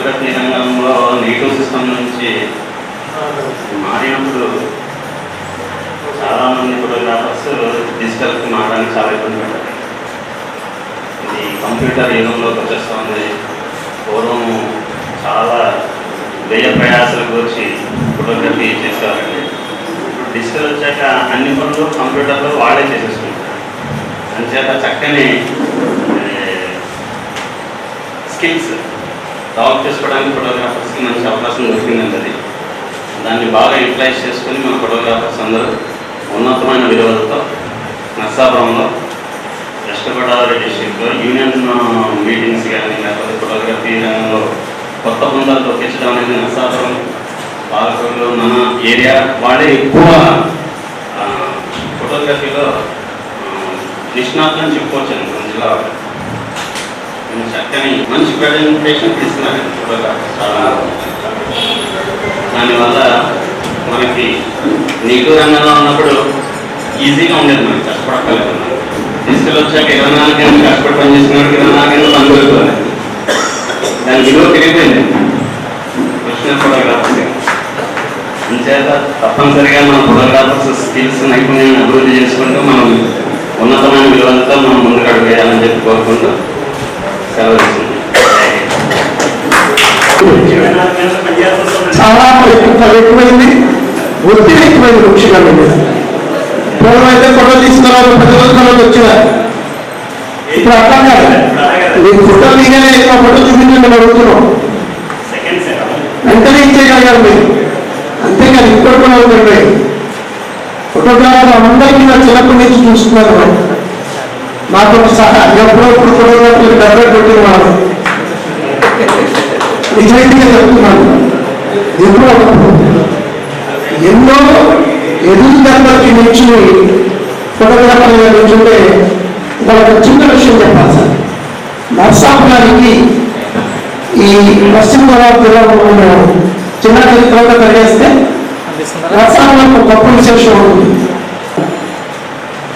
Photography రంగంలో negative system నుంచి మారినప్పుడు చాలామంది ఫోటోగ్రాఫర్స్ డిజిటల్కి మారడానికి చాలా ఇబ్బంది పడ్డారు. ఇది కంప్యూటర్ యుగంలోకి వచ్చేస్తుంది. పూర్వం చాలా వ్యయ ప్రయాసాలకు వచ్చి ఫోటోగ్రఫీ చేసేవారండి. ఇప్పుడు డిజిటల్ వచ్చాక అన్ని పనులు కంప్యూటర్లో వాళ్ళే చేసేసుకుంటారు. అంచేత చక్కని స్కిల్స్ డెవలప్ చేసుకోవడానికి ఫోటోగ్రాఫర్స్కి మంచి అవకాశం దొరికిందండి. అది దాన్ని బాగా యూటిలైజ్ చేసుకుని మన ఫోటోగ్రాఫర్స్ అందరూ ఉన్నతమైన విలువలతో నర్సాపురంలో వెస్ట్ గోదావరి డిస్ట్రిక్ట్లో యూనియన్ మీటింగ్స్ కానీ లేకపోతే ఫోటోగ్రఫీ రంగంలో కొత్త బృందాలు తొక్కించడం అనేది నర్సాపురం పాలకొల్లు మన ఏరియా వాళ్ళే ఎక్కువ ఫోటోగ్రఫీలో నిష్ణాతులను చెప్పుకోవచ్చండి. మన జిల్లా చక్కని మంచి ప్రజెంటేషన్ తీసుకున్నారు ఫోటోగ్రాఫర్స్ చాలా. దానివల్ల మనకి నెగిటివ్ రంగంలో ఉన్నప్పుడు ఈజీగా ఉండేది, మనకి కష్టపడగలుగుతున్నాం. డిజిటల్ వచ్చాక 24 గంటలు కష్టపడి పనిచేస్తున్నప్పుడు 24 గంటలు పని దొరుకుతుంది. దాని విలువ పెరిగిపోయింది ప్రొఫెషనల్ ఫోటోగ్రాఫర్స్. అంచేత తప్పనిసరిగా మన ఫోటోగ్రాఫర్స్ స్కిల్స్ నైపుణ్యాన్ని అభివృద్ధి చేసుకుంటూ మనం ఉన్నతమైన విలువలతో మనం ముందుకు అడుగు వేయాలని చెప్పి కోరుకుంటూ సెలవు ఇస్తుంది. చాలా ఎక్కువైంది, ఒత్తిడి ఎక్కువైంది. ముఖ్యంగా పూర్వం అయితే ఫోటో తీసుకున్నారు, 10 రోజుల వచ్చేవారు. ఇప్పుడు అట్లా కాదు, మీకు ఫోటో దిగానే ఎక్కువ ఫోటో చూపించండి అడుగుతున్నాం, వెంటనే ఇచ్చేయగలిగారు మీరు. అంతేకాదు ఇక్కడ కూడా ఉందండి ఫోటోగ్రాఫర్ అందరికీ నా చిన్నప్పటి నుంచి చూస్తున్నారు. నాకు సహా ఎప్పుడప్పుడు ఫోటోగ్రాఫర్లు డబ్బే కొట్టిన వాళ్ళు నిజాయితీగా చెప్తున్నాను. ఎప్పుడో ఎన్నో ఎదురు దెబ్బలకి నిల్చుని ఫోటోగ్రాఫర్గా నిల్చుంటే వాళ్ళకి చిన్న విషయం చెప్పాలి సార్. నర్సాపురానికి ఈ పశ్చిమ గోదావరి జిల్లాలో చిన్న చరిత్రగా తెలియజేస్తే నర్సాపురం గొప్ప విశేషం ఉంటుంది.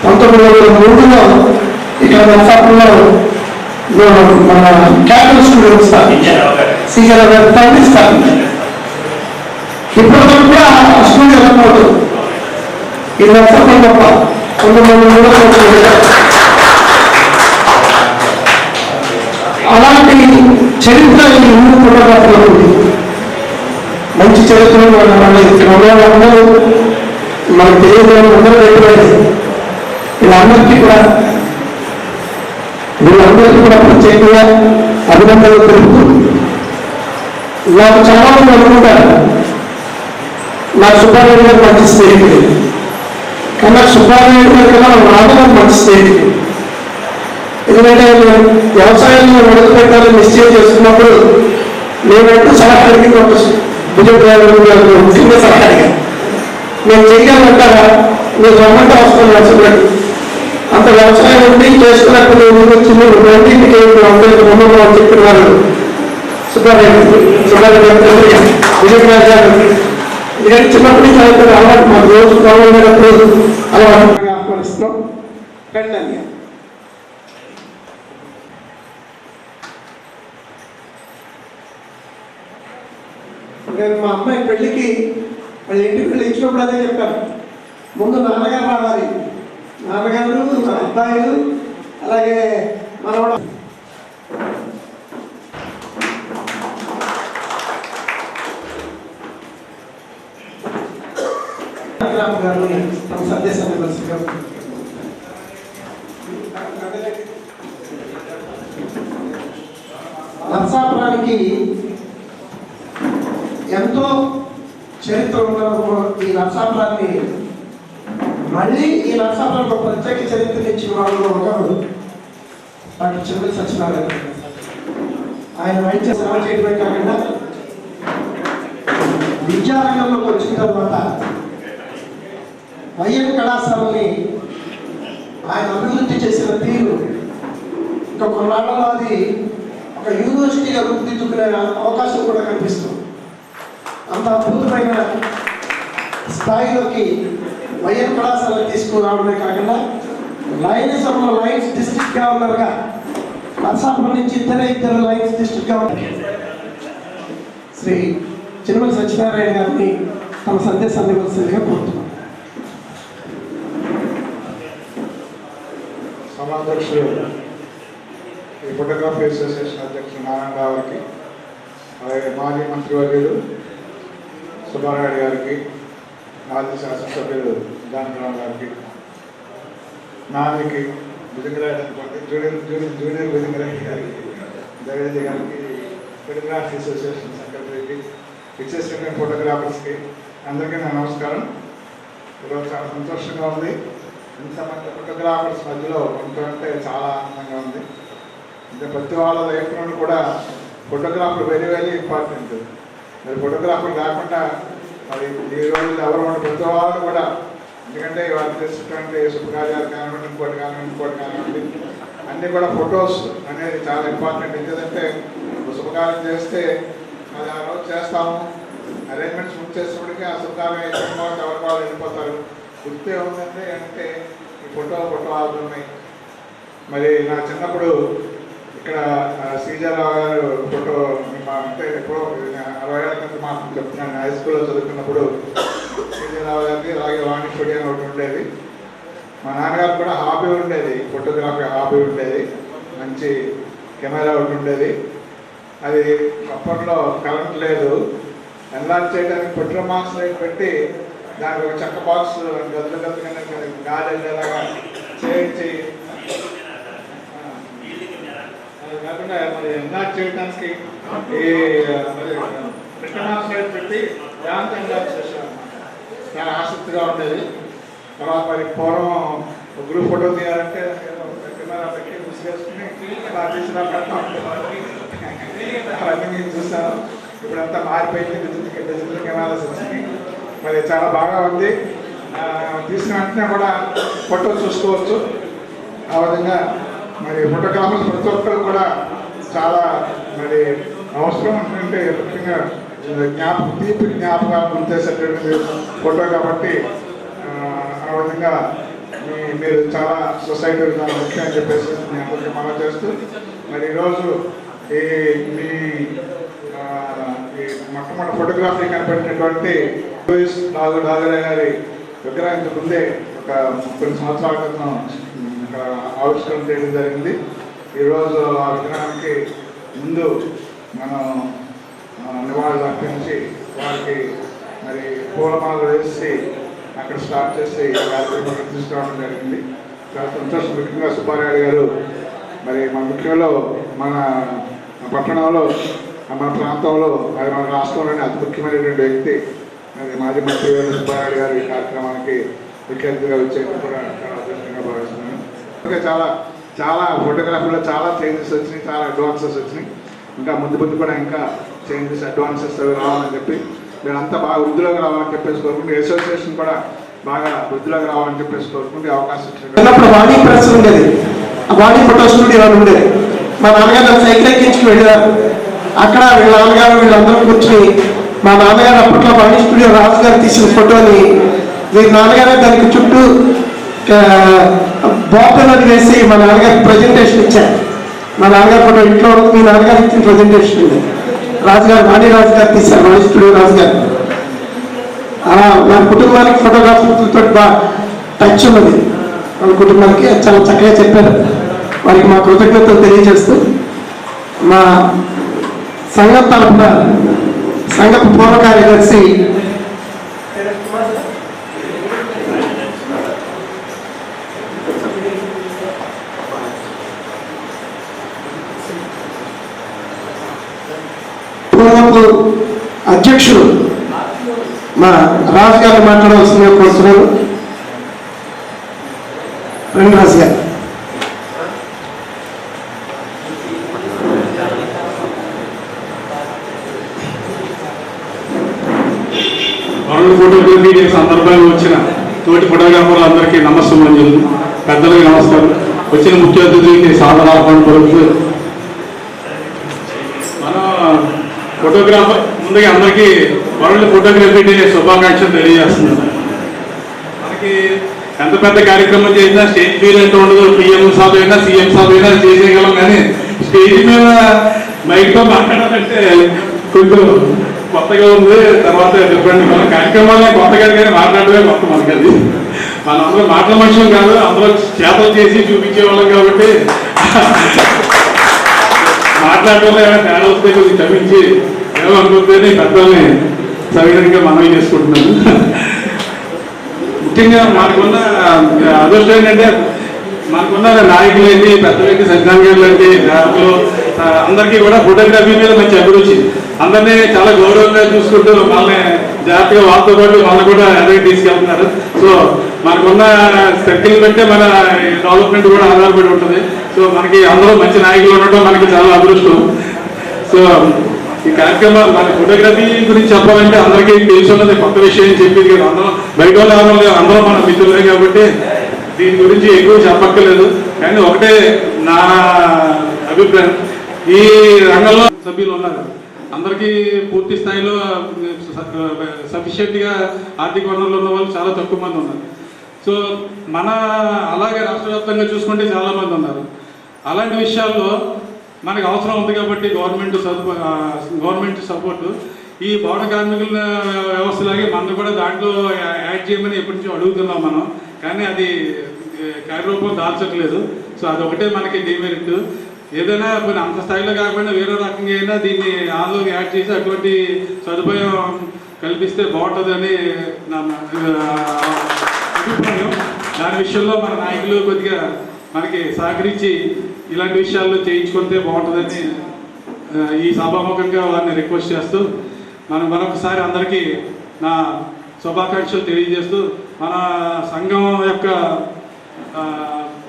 1903లో ఇక్కడ నర్సాపురంలో మన క్యాపిటల్ స్టూడియో స్థాపించారు, శ్రీగారు స్థాపించారు. ఇప్పటివరకు కూడా స్టూడియో రన్ ఇది నర్సాపురం గొప్ప 1903 అలాంటి చరిత్ర ఈ హిందూ ఫోటోగ్రాఫర్లో ఉంది. మంచి చరిత్ర వాళ్ళందరూ మనకు తెలియదు, అందరూ ఎటువంటి వీళ్ళందరికీ కూడా ప్రత్యేకంగా అభినందనలు తెలుపుతూ, నాకు చాలా మంది అనుకుంటారు నాకు సుబ్బారెడ్డి గారు మంచి స్నేహితుడు, కానీ నాకు సుబ్బారెడ్డి గారి కన్నా నాన్నగారు మంచి స్నేహితుడు. ఎందుకంటే వ్యవసాయంలో మొదలు పెట్టాలని నిశ్చయం చేసుకున్నప్పుడు నేనంటూ సలహా అడిగింది ఒక భుజం ముఖ్యంగా సలహా అడిగాను. నేను చెయ్యాలంటారా, నేను రమ్మంటే వస్తాను నచ్చబడి అంత వ్యవసాయం ఉండి చేసుకున్నప్పుడు నేను వచ్చింది 20కి అని చెప్పిన వాళ్ళు సుబ్బారెడ్డి విజయరాజు గారు. ఎందుకంటే చిన్నప్పటి నుంచి చదువుకునే అలవాటు మాకు రోజు కావాలన్నప్పుడు అలవాటు ఆహ్వానిస్తున్నాం. రండి. నేను మా అమ్మాయి పెళ్లికి వాళ్ళ ఇంటికి వెళ్ళి ఇచ్చినప్పుడు అదే చెప్పాను, ముందు నాన్నగారు రావాలి, నాన్నగారు అబ్బాయిలు అలాగే మనవాడు. గారు తమ సందేశాన్ని వలసగా నర్సాపురానికి ఎంతో చరిత్ర ఉన్న ఈ నర్సాపురాన్ని మళ్ళీ ఈ నర్సాపురానికి ఒక ప్రత్యేక చరిత్ర ఇచ్చిన వాళ్ళు ఒకరు డాక్టర్ చివరి సత్యనారాయణ. ఆయన వైద్య సేవ చేయడమే కాకుండా విద్యారంగంలోకి వచ్చిన తర్వాత వైఎన్ కళాశాలని ఆయన అభివృద్ధి చేసిన తీరు ఇంకా కొన్నాళ్లలో అది ఒక యూనివర్సిటీగా రూపుదిద్దుకునే అవకాశం కూడా కనిపిస్తుంది. అంత అద్భుతమైన స్థాయిలోకి వైఎన్ కళాశాల తీసుకురావడమే కాకుండా లయనిజంలో లయన్స్ డిస్ట్రిక్ట్ గవర్నర్గా నర్సాపురం నుంచి ఇద్దరు lions district governor Shri Chirumala Satyanarayana గారిని తమ సందేశాన్ని ఇవ్వాల్సిందిగా కోరుతున్నాం. సమాధ్యక్షులు ఈ ఫోటోగ్రఫీ అసోసియేషన్ అధ్యక్షులు నారాయణరావు గారికి, అలాగే మాజీ మంత్రివర్యులు సుబ్బారాయుడు గారికి, మాజీ శాసనసభ్యులు జానకిరావు గారికి, నానికి భుజంగరాయుడు అనుకోండి, జూనియర్ భుజంగరాయుడు గారికి, దవేది గారికి, ఫోటోగ్రఫీ అసోసియేషన్ సెక్రటరీకి, విచ్చేసిన ఫోటోగ్రాఫర్స్కి అందరికీ నా నమస్కారం. ఈరోజు చాలా సంతోషంగా ఉంది. ఇంతమంది ఫోటోగ్రాఫర్స్ మధ్యలో ఉంటుంటే చాలా ఆనందంగా ఉంది. అంటే ప్రతి వాళ్ళ లైఫ్లో కూడా ఫోటోగ్రాఫర్ వెరీ వెరీ ఇంపార్టెంట్. మరి ఫోటోగ్రాఫర్ లేకుండా మరి ఈ రోజుల్లో ఎవరు ప్రతి వాళ్ళు కూడా, ఎందుకంటే వాళ్ళు చేసినటువంటి శుభకార్యాలు కానివ్వండి, ఇంకోటి కానివ్వండి అన్నీ కూడా ఫొటోస్ అనేది చాలా ఇంపార్టెంట్. ఎందుకంటే శుభకార్యం చేస్తే అది ఆ రోజు చేస్తాము, అరేంజ్మెంట్స్ ముందు చేసేప్పటికీ ఆ శుభకార్యం అయిపోయిన వాళ్ళు ఎవరి వాళ్ళు వెళ్ళిపోతారు. గుర్తు ఏముందంటే అంటే ఈ ఫోటో ఆల్బమ్. మరి నా చిన్నప్పుడు ఇక్కడ శ్రీజారావు గారు ఫోటో అంటే ఎప్పుడో 60 ఏళ్ళ కింద మాత్రం చెప్తున్నాను. హై స్కూల్లో చదువుకున్నప్పుడు శ్రీజారావు గారికి అలాగే వాణి స్టూడియో ఒకటి ఉండేది. మా నాన్నగారు కూడా హాబీ ఉండేది, ఫోటోగ్రఫీ హాబీ ఉండేది. మంచి కెమెరా ఒకటి ఉండేది. అది అప్పట్లో కరెంట్ లేదు, ఎన్లార్జ్ చేయడానికి పెట్రోల్ మార్క్స్ లైట్ పెట్టి దానికి ఒక చెక్క బాక్స్ గదులుగా గాలి వెళ్ళేలాగా చేయించి, అది కాకుండా మరి ఎన్లార్జ్ చేయడానికి ఈ పెట్రోల్ మార్క్స్ లైట్ పెట్టి దాంతో ఎన్లార్జ్ చేశాను. చాలా ఆసక్తిగా ఉండేది. తర్వాత మరి పూర్వం గ్రూప్ ఫోటో తీయాలంటే కెమెరా పెట్టి ముసిగేసుకుని తీసిన అవన్నీ నేను చూస్తాను. ఇప్పుడంతా మారిపోయింది, డిజిటల్ కెమెరాస్ వచ్చినాయి. మరి చాలా బాగా ఉంది. తీసిన వెంటనే కూడా ఫోటో చూసుకోవచ్చు. ఆ విధంగా మరి ఫోటోగ్రాఫర్స్ ప్రతి ఒక్కరు కూడా చాలా మరి అవసరం అంటే ముఖ్యంగా తీపి జ్ఞాపకాలు గుర్తేసేటటువంటి ఫోటో కాబట్టి ఆ విధంగా మీరు చాలా సొసైటీలు చాలా ముఖ్యం అని చెప్పేసి నేను అందరికీ మనం చేస్తూ, మరి ఈరోజు మీ మొట్టమొదటి ఫోటోగ్రఫీ కనపడినటువంటి రాఘవరావు గారి విగ్రహానికి ముందే ఒక కొన్ని సంవత్సరాల క్రితం ఇక్కడ ఆవిష్కరణ చేయడం జరిగింది. ఈరోజు ఆ విగ్రహానికి ముందు మనం నివాళులు అర్పించి వారికి మరి పూలమాలలు వేసి అక్కడ స్టార్ట్ చేసి కార్యక్రమం తీసుకురావడం జరిగింది. చాలా సంతోషం. ముఖ్యంగా సుబ్బారాయుడు గారు మరి మన ముఖ్యంలో మన పట్టణంలో మన ప్రాంతంలో అది మన రాష్ట్రంలోనే అతి ముఖ్యమైనటువంటి వ్యక్తి మరి మాజీ మంత్రి సుబ్బారాయుడు గారు ఈ కార్యక్రమానికి ముఖ్య అతిథిగా వచ్చేందుకు కూడా చాలా అదృష్టంగా భావిస్తున్నాను. ఓకే, చాలా ఫోటోగ్రఫీలో చాలా చేంజెస్ వచ్చినాయి, చాలా అడ్వాన్సెస్ వచ్చినాయి. ఇంకా ముందు కూడా ఇంకా చేంజెస్ అడ్వాన్సెస్ రావాలని చెప్పి మీరంతా బాగా వృద్ధిలోకి రావాలని చెప్పేసి కోరుకుంటే, అసోసియేషన్ కూడా బాగా వృద్ధిలోకి రావాలని చెప్పేసి కోరుకుంటే అవకాశం ఇచ్చినప్పుడు వాణి ప్రెస్ ఉండేది, వాణి ఫోటో స్టూడియో అని ఉండేది. మా నాన్నగారు సైకిల్ ఎక్కించుకుని వెళ్ళారు. అక్కడ వీళ్ళ నాన్నగారు వీళ్ళందరూ కూర్చుని, మా నాన్నగారు అప్పట్లో వాణి స్టూడియో రాజు గారు తీసిన ఫోటోని వీళ్ళ నాన్నగారే దానికి చుట్టూ బాటిల్ అని వేసి మా నాన్నగారికి ప్రజెంటేషన్ ఇచ్చారు. మా నాన్నగారు ఫోటో ఇంట్లో మీ నాన్నగారు ఇచ్చిన ప్రజెంటేషన్ ఉంది. రాజుగారు వాణి రాజు గారు తీశారు, వాణి స్టూడియో రాజు గారు. మన కుటుంబానికి ఫోటోగ్రాఫర్లతో బాగా టచ్ ఉన్నది. మన కుటుంబానికి చాలా చక్కగా చెప్పారు. వారికి మా కృతజ్ఞతలు తెలియజేస్తూ, మా సంఘం తరఫున సంఘపు పూర్వ కార్యదర్శి పూర్వపు అధ్యక్షుడు మా రాజు గారు మాట్లాడవలసిన కోరుతున్నారు. రంగరాజు గారు. వరల్డ్ ఫోటోగ్రఫీ డే సందర్భంగా వచ్చిన తోటి ఫోటోగ్రాఫర్లు అందరికీ నమస్కారం, పెద్దలకి నమస్కారం. వచ్చిన ముఖ్య అతిథులకి సాధారణ పలుకుతూ మన ఫోటోగ్రాఫర్ ముందుగా అందరికీ వరల్డ్ ఫోటోగ్రఫీ డే శుభాకాంక్షలు తెలియజేస్తున్నాను. మనకి ఎంత పెద్ద కార్యక్రమం చేసినా స్టేజ్ ఫీల్ అయితే ఉండదు. పిఎం సాబ్ అయినా సీఎం సాబ్ అయినా చేసేయగలం, కానీ స్టేజ్ మీద మైక్తో మాట్లాడాలంటే కొంచెం కొత్తగా ఉంది. తర్వాత డిఫరెంట్ మన కార్యక్రమాలని కొత్తగా కానీ మాట్లాడమే కొత్త మనకి. అది మన అందరూ మాటల మనుషులు కాదు, అందరూ చేతలు చేసి చూపించేవాళ్ళం కాబట్టి మాట్లాడటంలో ఏమైనా తేడా వస్తే కొంచెం క్షమించి ఏమనుకుంటేనే పెద్దల్ని సవిధంగా మనవి చేసుకుంటున్నాను. ముఖ్యంగా మనకున్న అదృష్టం ఏంటంటే మనకున్న నాయకులు ఏంటి, పెద్దలకి సజ్జాన్ గారు లాంటి నాయకులు అందరికీ కూడా ఫోటోగ్రఫీ మీద మంచి అభిరుచి. అందరినీ చాలా గౌరవంగా చూసుకుంటూ వాళ్ళని జాగ్రత్తగా వాళ్ళతో పాటు వాళ్ళని కూడా ఎదరికి తీసుకెళ్తున్నారు. సో మనకున్న సర్కిల్ బట్టే మన డెవలప్మెంట్ కూడా ఆధారపడి ఉంటుంది. సో మనకి అందరూ మంచి నాయకులు ఉండటం మనకి చాలా అదృష్టం. సో ఈ కార్యక్రమం మన ఫోటోగ్రఫీ గురించి చెప్పాలంటే అందరికీ తెలుసున్నది కొత్త విషయం చెప్పింది కదా. అందరం బయట వాళ్ళు అందరూ మన మిత్రులే కాబట్టి దీని గురించి ఎక్కువ చెప్పక్కర్లేదు. కానీ ఒకటే నా అభిప్రాయం, ఈ రంగంలో సభ్యులు ఉన్నారు, అందరికీ పూర్తి స్థాయిలో సఫిషియెంట్గా ఆర్థిక వనరులు ఉన్న వాళ్ళు చాలా తక్కువ మంది ఉన్నారు. సో మన అలాగే రాష్ట్ర వ్యాప్తంగా చూసుకుంటే చాలామంది ఉన్నారు. అలాంటి విషయాల్లో మనకు అవసరం ఉంది కాబట్టి గవర్నమెంట్ సపోర్టు ఈ భవన కార్మికుల వ్యవస్థలాగే మనం కూడా దాంట్లో యాడ్ చేయమని ఎప్పటి నుంచో అడుగుతున్నాం మనం. కానీ అది కార్యరూపం దాల్చట్లేదు. సో అదొకటే మనకి డిమెరిట్. ఏదైనా కొన్ని అంత స్థాయిలో కాకుండా వేరే రకంగా అయినా దీన్ని ఆన్లో యాడ్ చేసి అటువంటి సదుపాయం కల్పిస్తే బాగుంటుందని నా అభిప్రాయం. దాని విషయంలో మన నాయకులు కొద్దిగా మనకి సహకరించి ఇలాంటి విషయాల్లో చేయించుకుంటే బాగుంటుందని ఈ సభాముఖంగా వారిని రిక్వెస్ట్ చేస్తూ మరొకసారి అందరికీ నా శుభాకాంక్షలు తెలియజేస్తూ మన సంఘం యొక్క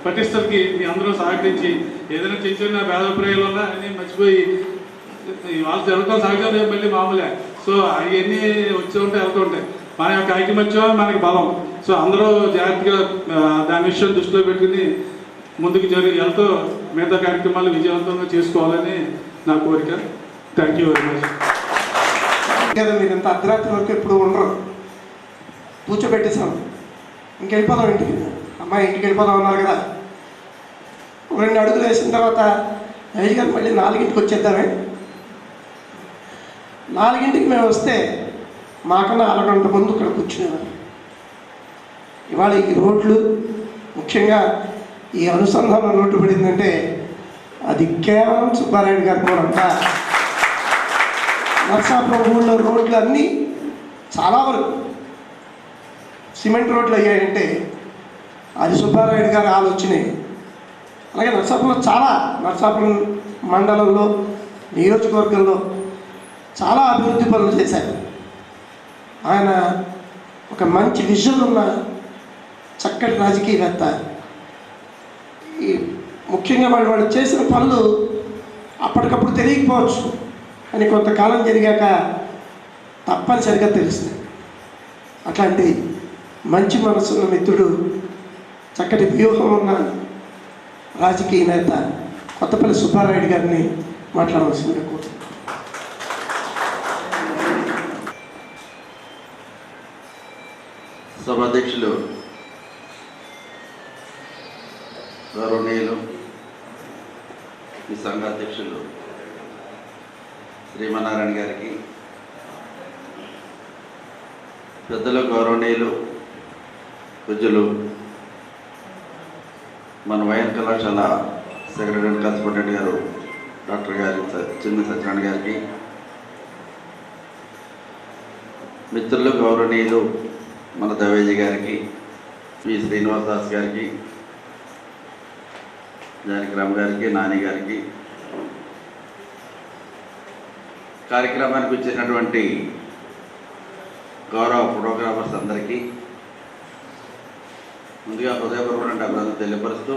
పటిష్టతకి మీ అందరూ సహకరించి ఏదైనా చిన్న చిన్న భేదాభిప్రాయాలు ఉన్నా అన్నీ మర్చిపోయి వాళ్ళు జరగడం సహజం, మళ్ళీ మామూలే. సో అవన్నీ వచ్చి ఉంటాయి, వెళ్తూ ఉంటాయి. మన యొక్క ఐకమత్యం మనకి బలం. సో అందరూ జాగ్రత్తగా దాని విషయం దృష్టిలో పెట్టుకుని ముందుకు వెళ్తూ మిగతా కార్యక్రమాలు విజయవంతంగా చేసుకోవాలని నా కోరిక. Thank you very much. కదా మీరు ఇంత అర్ధరాత్రి వరకు ఎప్పుడు ఉండరు, కూర్చోబెట్టేసాం, ఇంకెళ్ళిపోదాం ఇంటికి. అమ్మాయి ఇంటికి వెళ్ళిపోదాం అన్నారు కదా. 2 అడుగులు వేసిన తర్వాత రవి గారు మళ్ళీ 4ంటికి వచ్చేద్దామే. 4ంటికి మేము వస్తే మాకన్నా అరగంట ముందు ఇక్కడ కూర్చునేవారు. ఇవాళ ఈ రోడ్లు, ముఖ్యంగా ఈ అనుసంధానం రోడ్డు పడిందంటే అది కేవలం సుబ్బారాయుడు గారి మూలంట. నర్సాపురం ఊళ్ళో రోడ్లు అన్నీ చాలా వరకు సిమెంట్ రోడ్లు అయ్యాయంటే అది సుబ్బారాయుడు గారి ఆలోచనే. అలాగే నర్సాపురం మండలంలో, నియోజకవర్గంలో చాలా అభివృద్ధి పనులు చేశారు. ఆయన ఒక మంచి విజన్ ఉన్న చక్కటి రాజకీయవేత్త. ఈ ముఖ్యంగా వాళ్ళు చేసిన పనులు అప్పటికప్పుడు తెలియకపోవచ్చు, కానీ కొంతకాలం జరిగాక తప్పనిసరిగా తెలుస్తుంది. అట్లాంటి మంచి మనసున్న మిత్రుడు, చక్కటి వ్యూహం ఉన్న రాజకీయ నేత కొత్తపల్లి సుబ్బారాయుడు గారిని మాట్లాడవలసిందిగా కోరుతున్నాను. సభాధ్యక్షులు గౌరవనీయులు, ఈ సంఘాధ్యక్షులు శ్రీమన్నారాయణ గారికి, పెద్దలు గౌరవనీయులు పూజ్యులు మన వైఎన్ కళాశాల సెక్రటరీ కరస్పాండెంట్ గారు డాక్టర్ గారి చిన్న సత్యనారాయణ గారికి, మిత్రులు గౌరవనీయులు మన దవేజీ గారికి, పి శ్రీనివాస్ దాస్ గారికి, జానకిరామ్ గారికి, నాని గారికి, కార్యక్రమానికి వచ్చినటువంటి గౌరవ ఫోటోగ్రాఫర్స్ అందరికీ ముందుగా హృదయపూర్వక అభినందనలు తెలియపరుస్తూ